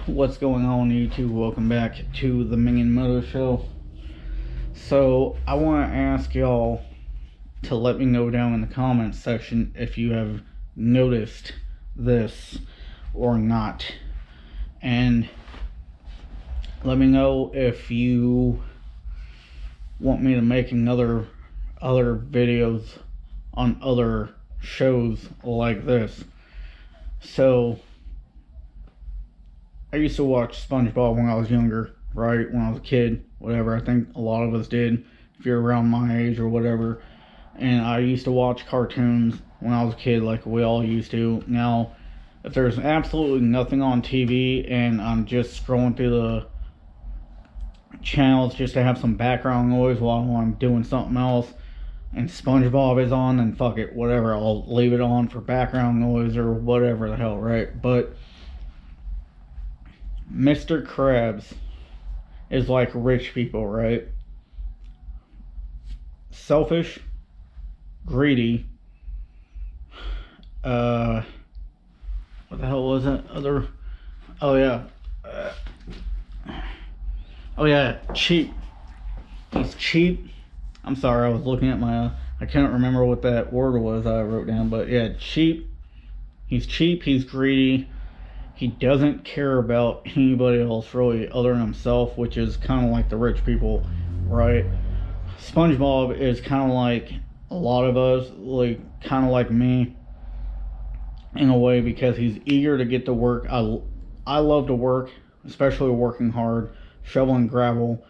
What's going on, YouTube? Welcome back to the Minion Moto Show. So, I want to ask y'all to let me know down in the comments section if you have noticed this or not. And let me know if you want me to make other videos on other shows like this. So, I used to watch SpongeBob when I was younger, right? When I was a kid, whatever. I think a lot of us did, if you're around my age or whatever. And I used to watch cartoons when I was a kid, like we all used to. Now, if there's absolutely nothing on TV and I'm just scrolling through the channels just to have some background noise while I'm doing something else, and SpongeBob is on, then fuck it, whatever. I'll leave it on for background noise or whatever the hell, right? But Mr. Krabs is like rich people, right? Selfish, greedy, what the hell was that other, cheap. He's cheap. I'm sorry, I was looking at my, I can't remember what that word was I wrote down, but yeah, cheap. He's cheap, he's greedy. He doesn't care about anybody else really other than himself, which is kind of like the rich people, right? SpongeBob is kind of like a lot of us, like kind of like me in a way, because he's eager to get to work. I love to work, especially working hard, shoveling gravel,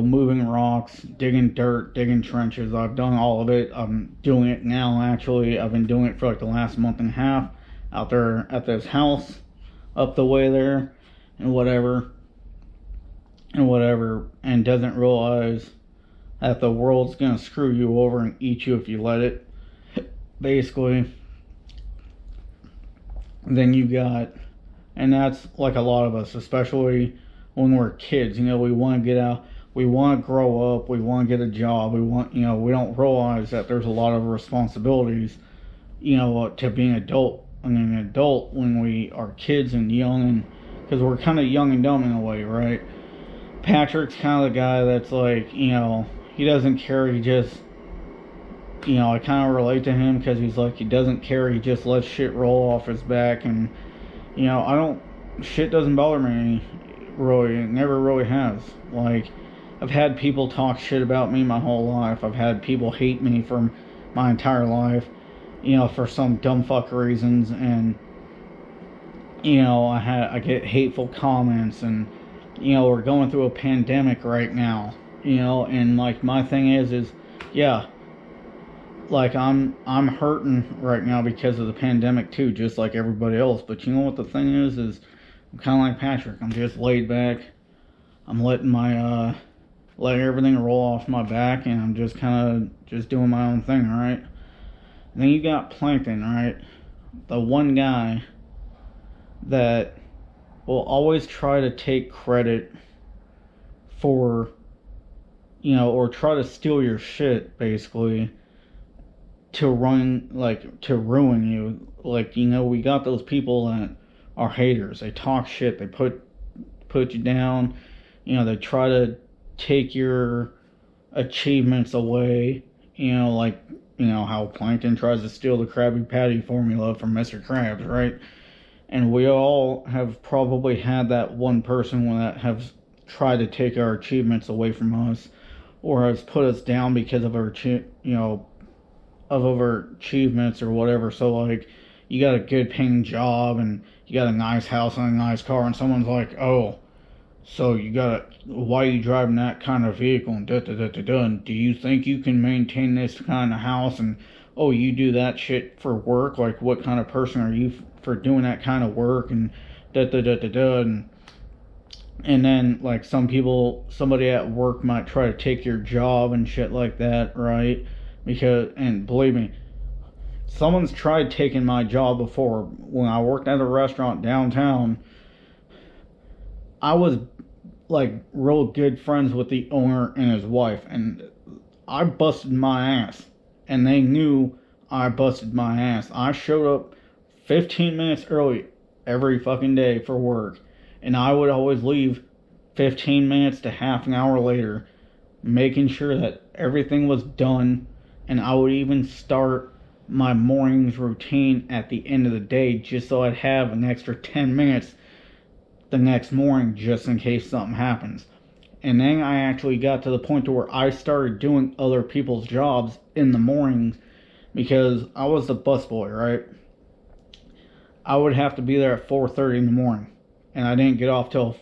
moving rocks, digging dirt, digging trenches. I've done all of it. I'm doing it now, actually. I've been doing it for like the last month and a half out there at this house up the way there and whatever, and doesn't realize that the world's gonna screw you over and eat you if you let it, basically. Then you got, and that's like a lot of us, especially when we're kids, we want to get out, we want to grow up, we want to get a job, we want, we don't realize that there's a lot of responsibilities, to being an adult when we are kids and young, and because we're kind of young and dumb in a way, right? Patrick's kind of the guy that's like, he doesn't care, he just, I kind of relate to him because he's like, he doesn't care, he just lets shit roll off his back, and, shit doesn't bother me, really. It never really has. Like, I've had people talk shit about me my whole life. I've had people hate me for my entire life, for some dumb fuck reasons, and I get hateful comments, and we're going through a pandemic right now, and like my thing is yeah, like I'm hurting right now because of the pandemic too, just like everybody else. But you know what the thing is I'm kind of like Patrick. I'm just laid back. I'm letting everything roll off my back, and I'm just kind of just doing my own thing, right? And then you got Plankton, right? The one guy that will always try to take credit for, or try to steal your shit, basically, to ruin you. Like, we got those people that are haters. They talk shit. They put you down. They try to take your achievements away. How Plankton tries to steal the Krabby Patty formula from Mr. Krabs, right? And we all have probably had that one person that has tried to take our achievements away from us, or has put us down because of our achievements or whatever. So like, you got a good paying job and you got a nice house and a nice car, and someone's like, oh, so why are you driving that kind of vehicle, and and do you think you can maintain this kind of house, and oh, you do that shit for work, like what kind of person are you for doing that kind of work, and and then like somebody at work might try to take your job and shit like that, right? And believe me, someone's tried taking my job before. When I worked at a restaurant downtown, I was like real good friends with the owner and his wife, and I busted my ass, and they knew I busted my ass. I showed up 15 minutes early every fucking day for work. And I would always leave 15 minutes to half an hour later, making sure that everything was done. And I would even start my morning's routine at the end of the day just so I'd have an extra 10 minutes the next morning just in case something happens. And then I actually got to the point to where I started doing other people's jobs in the mornings because I was the busboy, right? I would have to be there at 4:30 in the morning, and I didn't get off till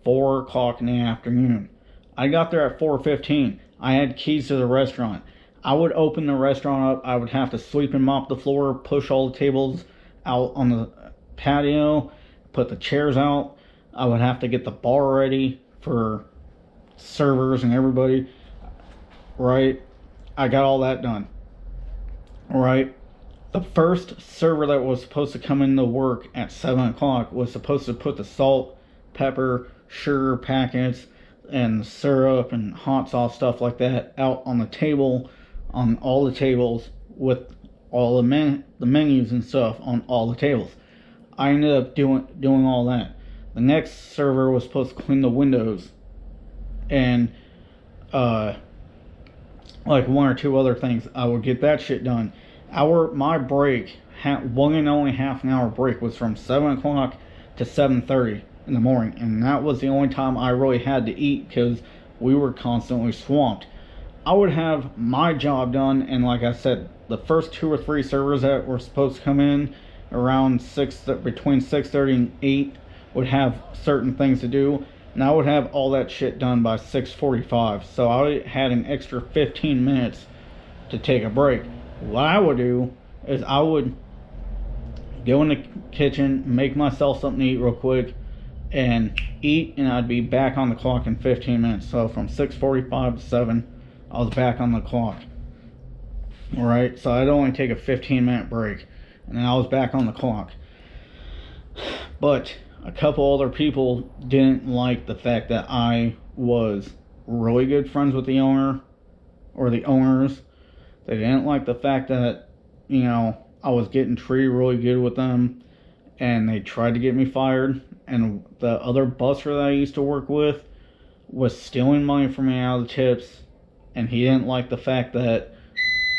4 o'clock in the afternoon. I got there at 4:15. I had keys to the restaurant. I would open the restaurant up. I would have to sweep and mop the floor, push all the tables out on the patio, put the chairs out. I would have to get the bar ready for servers and everybody, right? I got all that done, right? The first server that was supposed to come into work at 7 o'clock was supposed to put the salt, pepper, sugar packets, and syrup and hot sauce stuff like that out on the table, on all the tables, with all the menus and stuff on all the tables. I ended up doing all that. The next server was supposed to clean the windows and like one or two other things. I would get that shit done. My break, one and only half an hour break, was from 7 o'clock to 7:30 in the morning, and that was the only time I really had to eat because we were constantly swamped. I would have my job done, and like I said, the first 2 or 3 servers that were supposed to come in around between 6:30 and 8 would have certain things to do, and I would have all that shit done by 6:45. So I had an extra 15 minutes to take a break. What I would do is I would go in the kitchen, make myself something to eat real quick, and eat, and I'd be back on the clock in 15 minutes. So from 6:45 to 7, I was back on the clock. Alright, so I'd only take a 15-minute break, and then I was back on the clock. But a couple other people didn't like the fact that I was really good friends with the owner, or the owners. They didn't like the fact that, I was getting treated really good with them, and they tried to get me fired. And the other busser that I used to work with was stealing money from me out of the tips, and he didn't like the fact that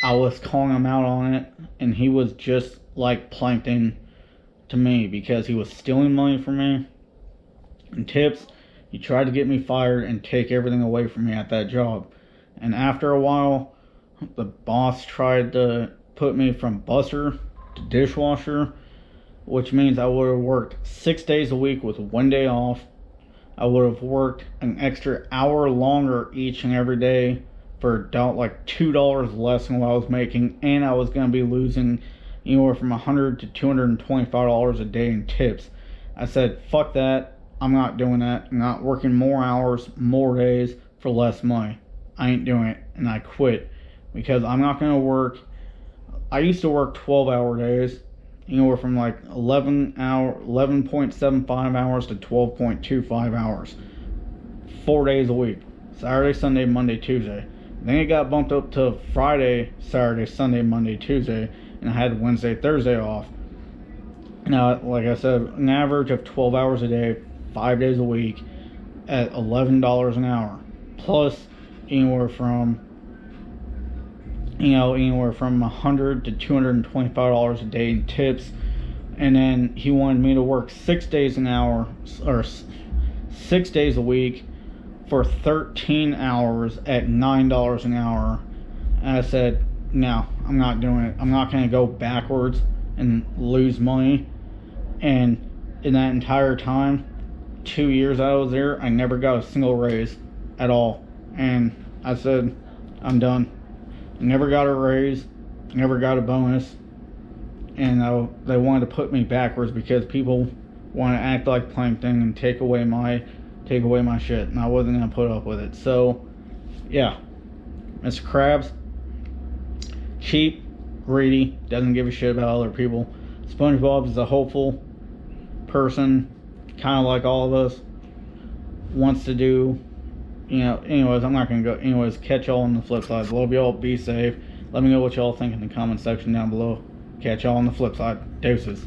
I was calling him out on it, and he was just like Plankton to me because he was stealing money from me and tips. He tried to get me fired and take everything away from me at that job. And after a while, the boss tried to put me from busser to dishwasher, which means I would have worked 6 days a week with 1 day off. I would have worked an extra hour longer each and every day for like $2 less than what I was making, and I was going to be losing anywhere from $100 to $225 a day in tips. I said, fuck that. I'm not doing that. I'm not working more hours, more days for less money. I ain't doing it, and I quit. Because I'm not going to work. I used to work 12-hour days, anywhere from like 11.75 hours to 12.25 hours, 4 days a week, Saturday, Sunday, Monday, Tuesday. Then it got bumped up to Friday, Saturday, Sunday, Monday, Tuesday, and I had Wednesday, Thursday off. Now, like I said, an average of 12 hours a day, 5 days a week, at $11 an hour, plus anywhere from $100 to $225 a day in tips. And then he wanted me to work 6 days an hour, or 6 days a week, for 13 hours at $9 an hour. And I said, no, I'm not doing it. I'm not going to go backwards and lose money. And in that entire time, 2 years I was there, I never got a single raise at all. And I said, I'm done. Never got a raise, never got a bonus, and they wanted to put me backwards because people want to act like Plankton and take away my shit, and I wasn't gonna put up with it. So, yeah, Mr. Krabs, cheap, greedy, doesn't give a shit about other people. SpongeBob is a hopeful person, kind of like all of us, wants to do. Anyways, I'm not going to go. Anyways, catch y'all on the flip side. Love y'all. Be safe. Let me know what y'all think in the comment section down below. Catch y'all on the flip side. Deuces.